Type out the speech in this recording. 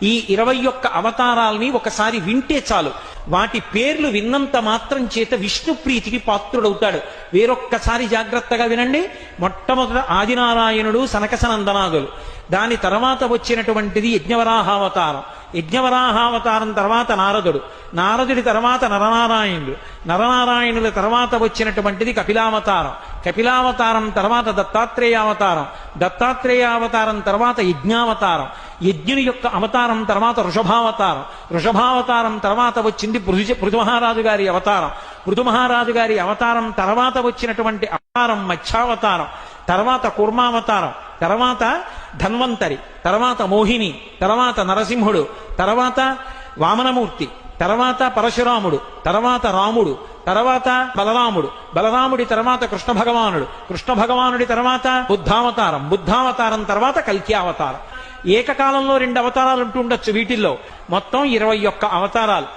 ఈ 21 అవతారాల్ని ఒకసారి వింటే చాలు, వాటి పేర్లు విన్నంత మాత్రం చేత విష్ణు ప్రీతికి పాత్రుడవుతాడు. వేరొక్కసారి జాగ్రత్తగా వినండి. మొట్టమొదట ఆదినారాయణుడు సనకసనందనాదులు, దాని తర్వాత వచ్చినటువంటిది యజ్ఞవరాహావతారం, యజ్ఞవరాహావతారం తర్వాత నారదుడు, నారదుడి తర్వాత నరనారాయణుడు, నరనారాయణుల తర్వాత వచ్చినటువంటిది కపిలావతారం, కపిలావతారం తర్వాత దత్తాత్రేయావతారం, దత్తాత్రేయావతారం తర్వాత యజ్ఞావతారం, యజ్ఞుని యొక్క అవతారం తర్వాత వృషభావతారం, వృషభావతారం తర్వాత వచ్చింది పృథుమహారాజు గారి అవతారం, పృథుమహారాజు గారి అవతారం తర్వాత వచ్చినటువంటి అవతారం మత్స్యావతారం, తర్వాత కూర్మావతారం, తర్వాత ధన్వంతరి, తర్వాత మోహిని, తర్వాత నరసింహుడు, తర్వాత వామనమూర్తి, తర్వాత పరశురాముడు, తర్వాత రాముడు, తర్వాత బలరాముడు, బలరాముడి తర్వాత కృష్ణ భగవానుడు, కృష్ణ భగవానుడి తర్వాత బుద్ధావతారం, బుద్ధావతారం తర్వాత కల్కి అవతారం. ఏకకాలంలో 2 అవతారాలు ఉంటూ ఉండొచ్చు వీటిల్లో, మొత్తం 21 అవతారాలు.